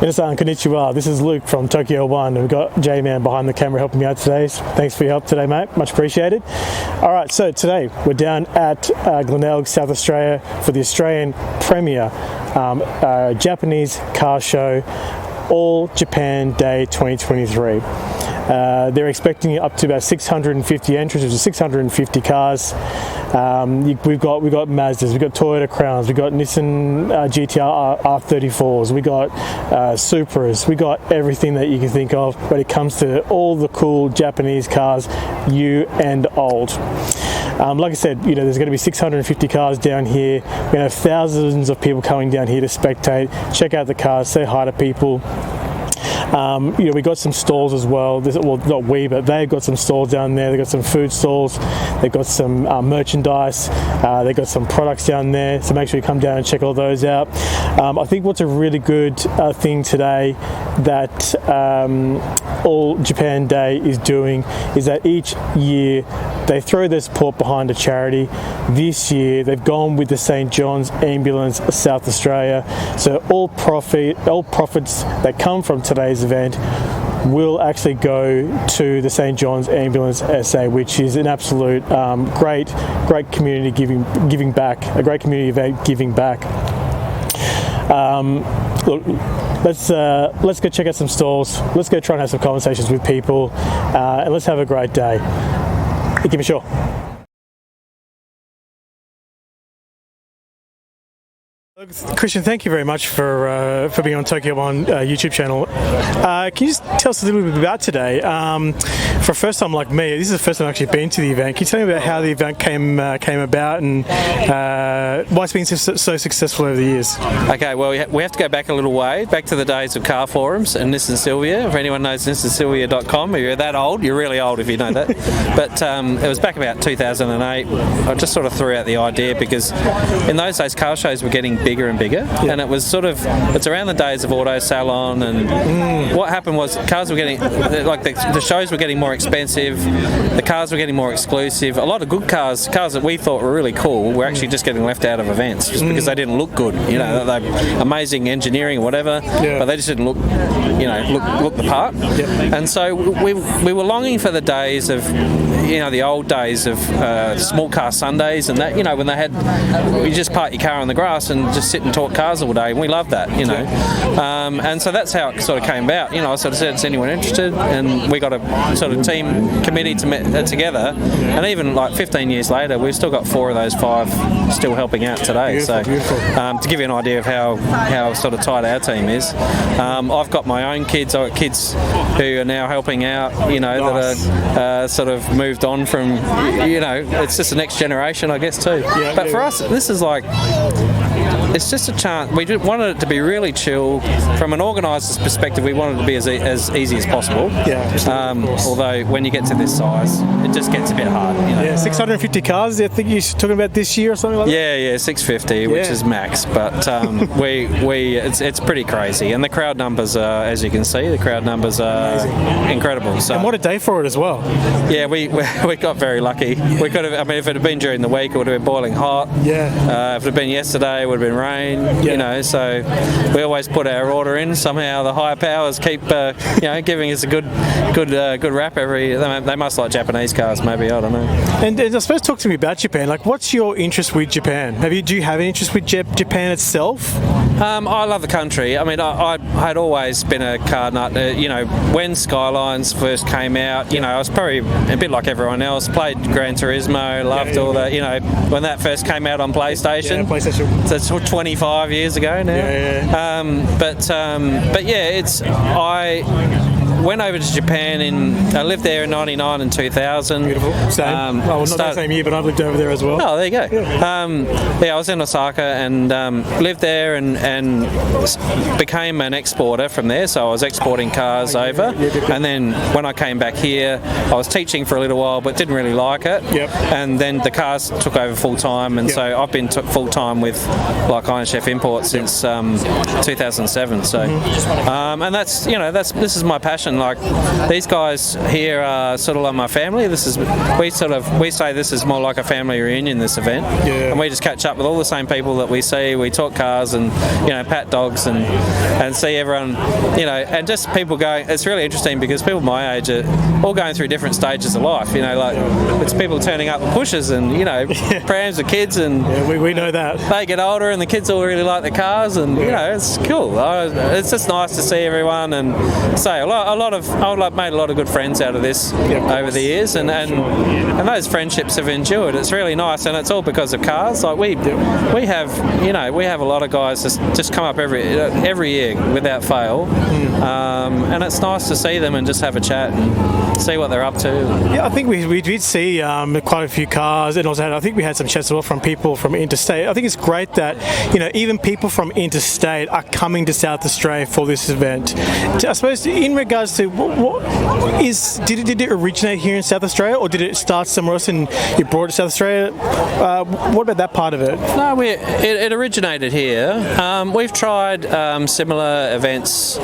Minasan, konnichiwa. This is Luke from Tokyo One, and we've got J-Man behind the camera helping me out today. So thanks for your help today, mate. Much appreciated. All right, so today we're down at Glenelg, South Australia for the Australian premier Japanese car show, All Japan Day 2023. They're expecting up to about 650 entries, which is 650 cars. We've got Mazdas, we've got Toyota Crowns, we've got Nissan GTR R34s, we got Supras, we got everything that you can think of when it comes to all the cool Japanese cars, new and old. Like I said, there's going to be 650 cars down here. We're going to have thousands of people coming down here to spectate, check out the cars, say hi to people. We got some stalls as well. Not we, but they've got some stalls down there. They've got some food stalls. They've got some merchandise. They've got some products down there. So make sure you come down and check all those out. I think what's a really good thing today that All Japan Day is doing is that each year they throw their support behind a charity. This year they've gone with the St. John's Ambulance South Australia. So all profits that come from today's event will actually go to the St. John's Ambulance SA, which is an absolute great community giving back, a great community event giving back. Look, let's go check out some stalls. Let's go try and have some conversations with people, and let's have a great day. Give me a sure. Kristian, thank you very much for being on Tokyo One YouTube channel. Can you just tell us a little bit about today? For a first time like me, this is the first time I've actually been to the event. Can you tell me about how the event came about and why it's been so successful over the years? Okay, well, we have to go back a little way, back to the days of car forums and Nissan Silvia. If anyone knows nissansylvia.com, if you're that old, you're really old if you know that. But it was back about 2008. I just sort of threw out the idea because in those days car shows were getting bigger and bigger, and it's around the days of Auto Salon, and what happened was cars were getting, the shows were getting more expensive, the cars were getting more exclusive. A lot of good cars that we thought were really cool, were actually just getting left out of events just because they didn't look good. They're amazing engineering or whatever, but they just didn't look the part. And so we were longing for the days of, the old days of small car Sundays and that, when they had, you just park your car on the grass and just sit and talk cars all day, and we love that, and so that's how it sort of came about. I sort of said, is anyone interested? And we got a sort of team committee together, and even like 15 years later, we've still got 4 of those 5 still helping out today. Beautiful. To give you an idea of how sort of tight our team is, I've got my own kids. I've got kids who are now helping out, nice. That are sort of moved on from, it's just the next generation, I guess, too. But for us, this is like, it's just a chance. We wanted it to be really chill. From an organiser's perspective, we wanted it to be as easy as possible. Although when you get to this size, it just gets a bit hard. 650 cars. I think you're talking about this year or something like that. Yeah, 650, which is max. But it's pretty crazy, and the crowd numbers are, as you can see, are incredible. So, and what a day for it as well. Yeah, we got very lucky. We could have. I mean, if it had been during the week, it would have been boiling hot. If it had been yesterday, it would have been rain. So we always put our order in. Somehow the higher powers keep giving us a good rap every. They must like Japanese cars, maybe, I don't know. And I suppose, talk to me about Japan. Like, what's your interest with Japan? Do you have an interest with Japan itself? I love the country. I mean, I had always been a car nut. When Skylines first came out, I was probably a bit like everyone else. Played Gran Turismo, loved all that. When that first came out on PlayStation. So it's 25 years ago now. But yeah, I went over to Japan I lived there in 99 and 2000. Beautiful. Same. Not the same year, but I've lived over there as well. Oh, there you go. I was in Osaka and lived there and became an exporter from there. So I was exporting cars over. And then when I came back here, I was teaching for a little while, but didn't really like it. And then the cars took over full time, and so I've been full time with IronChef Imports since 2007. So, and that's this is my passion. connection. Like these guys here are sort of like my family. We say this is more like a family reunion, this event, and we just catch up with all the same people that we see. We talk cars and pat dogs and see everyone, and just people going. It's really interesting because people my age are all going through different stages of life. Like it's people turning up with pushers and prams with kids, and we know that they get older and the kids all really like the cars, and it's cool. It's just nice to see everyone, and say I've made a lot of good friends out of this over the years, and those friendships have endured. It's really nice, and it's all because of cars. Like we have a lot of guys just come up every year without fail, and it's nice to see them and just have a chat and see what they're up to. Yeah, I think we did see quite a few cars, and also I think we had some chats as well from people from interstate. I think it's great that even people from interstate are coming to South Australia for this event. I suppose in regards to did it originate here in South Australia, or did it start somewhere else and you brought it to South Australia? What about that part of it? No, it originated here. We've tried similar events.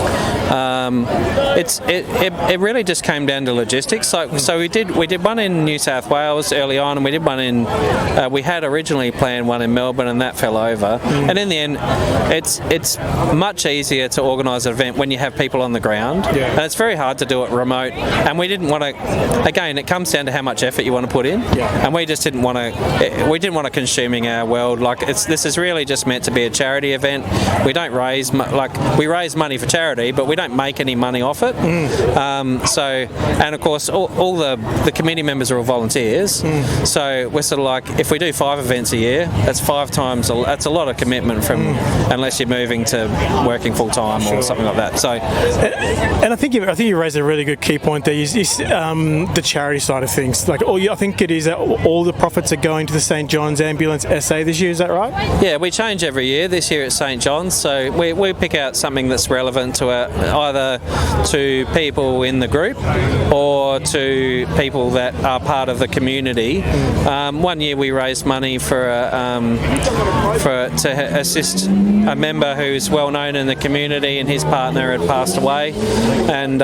It really just came down to logistics. So we did one in New South Wales early on, and we did one in. We had originally planned one in Melbourne, and that fell over. And in the end, it's much easier to organise an event when you have people on the ground, and it's very hard to do it remote. And we didn't want to. Again, it comes down to how much effort you want to put in, and we just didn't want to. We didn't want to consuming our world. Like this is really just meant to be a charity event. We don't raise we raise money for charity, but we don't make any money off it. And of course, all the committee members are all volunteers. So we're sort of like, if we do 5 events a year, that's 5 times. That's a lot of commitment unless you're moving to working full time or something like that. So, and I think you raised a really good key point there. Is the charity side of things. I think it is that all the profits are going to the St John's Ambulance SA this year. Is that right? Yeah, we change every year. This year it's St John's, so we pick out something that's relevant to either to people in the group or to people that are part of the community. One year we raised money to assist a member who's well known in the community, and his partner had passed away, and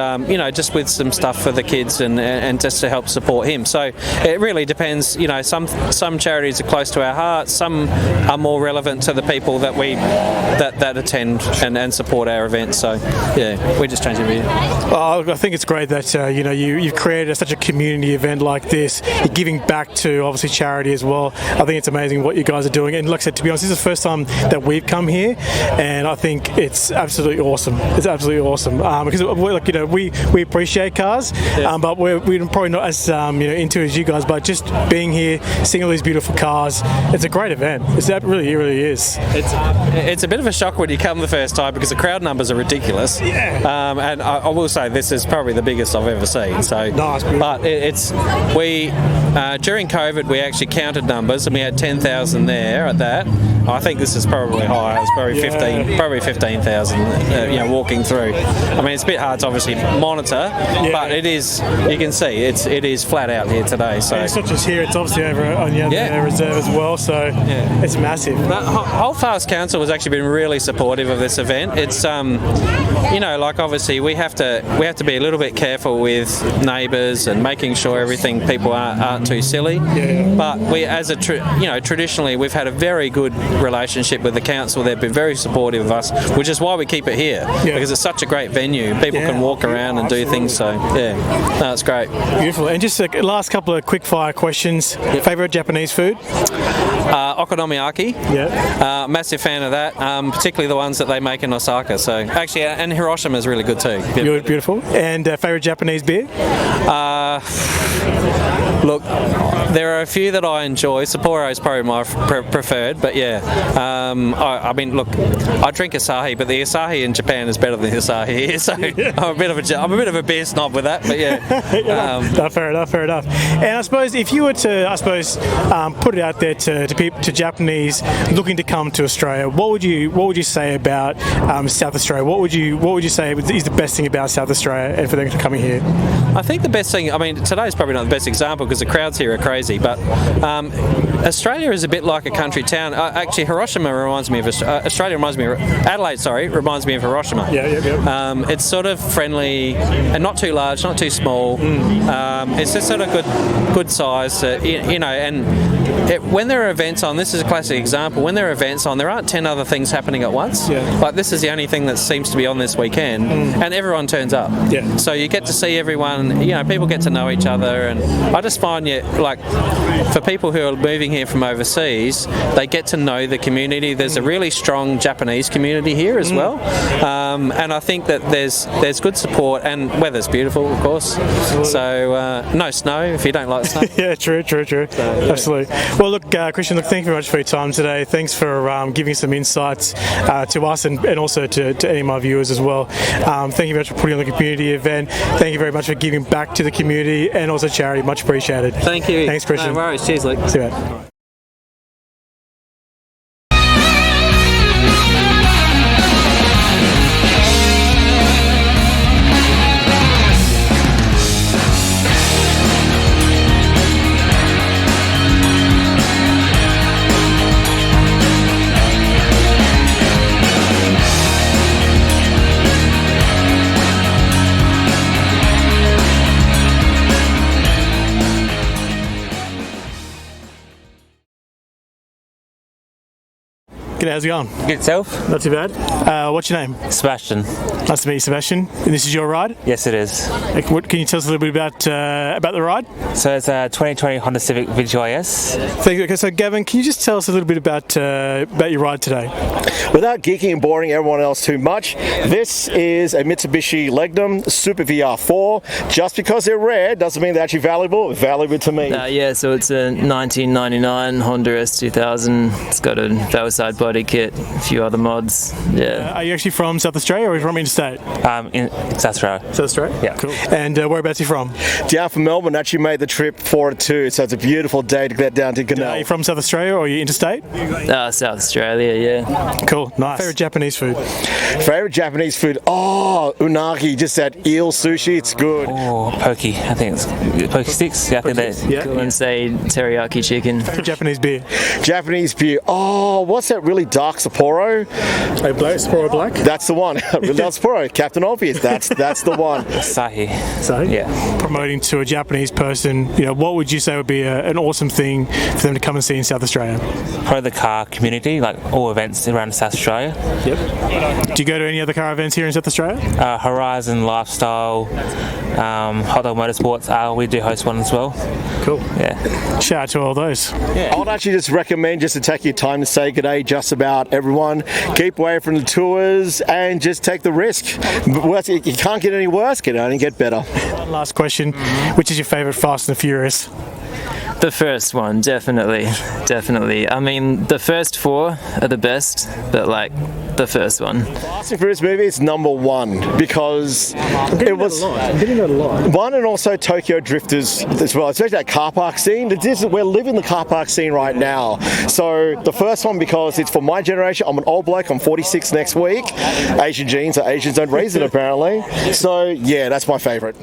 just with some stuff for the kids and just to help support him. So it really depends. Some charities are close to our hearts, some are more relevant to the people that that attend and support our events. So we just change every year. Well, I think it's great that you've created such a community event like this. You're giving back to obviously charity as well. I think it's amazing what you guys are doing, and like I said, to be honest, this is the first time that we've come here, and I think it's absolutely awesome. It's absolutely awesome because we appreciate cars, but we're probably not as into it as you guys. But just being here, seeing all these beautiful cars, it's a great event. It really is. It's a bit of a shock when you come the first time because the crowd numbers are ridiculous. And I will say this is probably the biggest I've ever seen. So, nice, but during COVID we actually counted numbers, and we had 10,000 there at that. I think this is probably higher. It's probably 15,000. Walking through. I mean, it's a bit hard to obviously monitor, but it is. You can see it is flat out here today. So it's not just here; it's obviously over on the other reserve as well. So it's massive. Holdfast Council has actually been really supportive of this event. It's obviously we have to be a little bit careful with neighbours and making sure people aren't too silly. But we, as traditionally, we've had a very good relationship with the council. They've been very supportive of us, which is why we keep it here, because it's such a great venue. People can walk around and do things. So it's great. Beautiful. And just the last couple of quick fire questions. Favourite Japanese food? Okonomiyaki. Massive fan of that, particularly the ones that they make in Osaka. So actually, and Hiroshima is really good too. Beautiful. And favourite Japanese beer? Look, there are a few that I enjoy. Sapporo is probably my preferred, but I mean, look, I drink Asahi, but the Asahi in Japan is better than the Asahi here. So I'm a bit of a beer snob with that, but fair enough. And I suppose if you were to, put it out there to Japanese looking to come to Australia, what would you say about South Australia? What would you say is the best thing about South Australia and for them to come here? I think the best thing. I mean, today's probably not the best example because the crowds here are crazy. But Australia is a bit like a country town. Actually, Hiroshima reminds me of Australia. Reminds me of Adelaide. Sorry, reminds me of Hiroshima. Yeah. It's sort of friendly and not too large, not too small. It's just sort of good size. When there are events on, this is a classic example. When there are events on, there aren't 10 other things happening at once. Yeah. Like this is the only thing that seems to be on this weekend, and everyone turns up. Yeah. So you get to see everyone. People get to know each other, and I just find for people who are moving here from overseas, they get to know the community. There's a really strong Japanese community here as well, and I think that there's good support, and weather's beautiful, of course. Absolutely. So no snow if you don't like snow. Yeah, true. Absolutely. Well, look, Kristian, thank you very much for your time today. Thanks for giving some insights to us and also to any of my viewers as well. Thank you very much for putting on the community event. Thank you very much for giving back to the community and also charity. Much appreciated. Thank you. Thanks, Kristian. No worries. Cheers, Luke. See you, mate. G'day, how's it going? Good yourself? Not too bad. What's your name? Sebastian. Nice to meet you, Sebastian. And this is your ride? Yes, it is. What can you tell us a little bit about the ride? So it's a 2020 Honda Civic Vintage IS. Okay, so Gavin, can you just tell us a little bit about your ride today? Without geeking and boring everyone else too much, this is a Mitsubishi Legnum Super VR4. Just because they're rare doesn't mean they're actually valuable. Valuable to me. So it's a 1999 Honda S2000. It's got a Valside body kit, a few other mods. Yeah. Are you actually from South Australia or are you from interstate? In South Australia. South Australia? Yeah. Cool. And whereabouts are you from? Down from Melbourne, actually made the trip for it too, so it's a beautiful day to get down to Glenelg. Are you from South Australia or are you interstate? South Australia, yeah. Cool, nice. Favourite Japanese food? Favourite Japanese food? Oh, unagi, just that eel sushi, it's good. Oh, poke. I think it's poke sticks. Yeah, I think that. Yeah. Cool. And say teriyaki chicken. Favourite Japanese beer? Japanese beer. Oh, what's that really dark Sapporo? Sapporo Black? That's the one. Really dark Sapporo. Captain Obvious. That's the one. Sahi. Yeah. Promoting to a Japanese person, what would you say would be an awesome thing for them to come and see in South Australia? Probably the car community, like all events around South Australia. Yep. Do you go to any other car events here in South Australia? Horizon, Lifestyle, Hot Dog Motorsports. We do host one as well. Cool. Yeah. Shout out to all those. I would actually just recommend just to take your time to say good day just about everyone. Keep away from the tours and just take the risk. You can't get any worse, can only get better. One last question. Which is your favourite Fast and the Furious? The first one, definitely. I mean, the first four are the best, but the first one. Fast and Furious movie is number one because it was I'm getting that a lot. one, and also Tokyo Drifters as well, especially that car park scene. We're living the car park scene right now. So the first one because it's for my generation. I'm an old bloke. I'm 46 next week. Asian genes, Asians don't raise it apparently. So yeah, that's my favourite.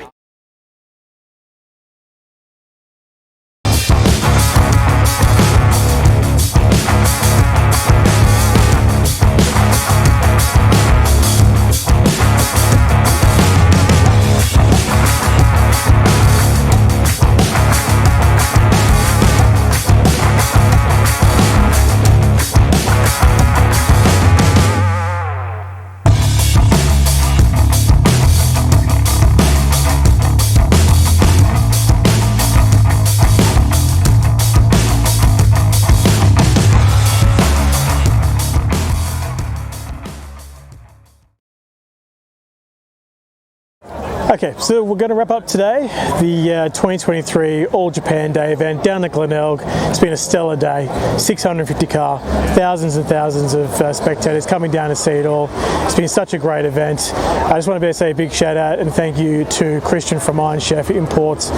Okay, so we're going to wrap up today the 2023 All Japan Day event down at Glenelg. It's been a stellar day, 650 car, thousands and thousands of spectators coming down to see it all. It's been such a great event. I just want to say a big shout out and thank you to Kristian from IronChef Imports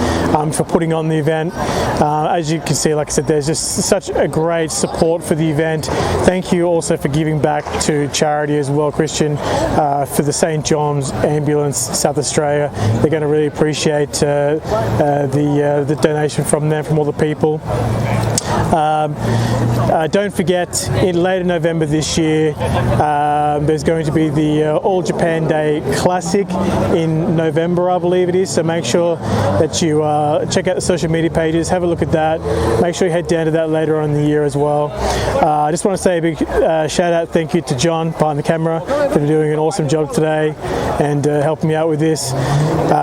for putting on the event. As you can see, like I said, there's just such a great support for the event. Thank you also for giving back to charity as well, Kristian, for the St. John's Ambulance South Australia. Australia. They're going to really appreciate the donation from them, from all the people. Don't forget, in later November this year, there's going to be the All Japan Day Classic in November, I believe it is. So make sure that you check out the social media pages, have a look at that. Make sure you head down to that later on in the year as well. I just want to say a big shout out, thank you to John behind the camera for doing an awesome job today and helping me out with this.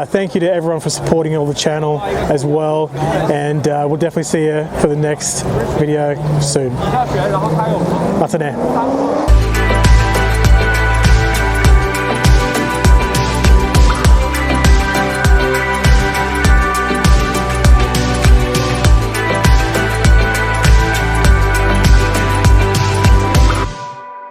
Thank you to everyone for supporting all the channel as well, and we'll definitely see you for the next video soon. Mata ne.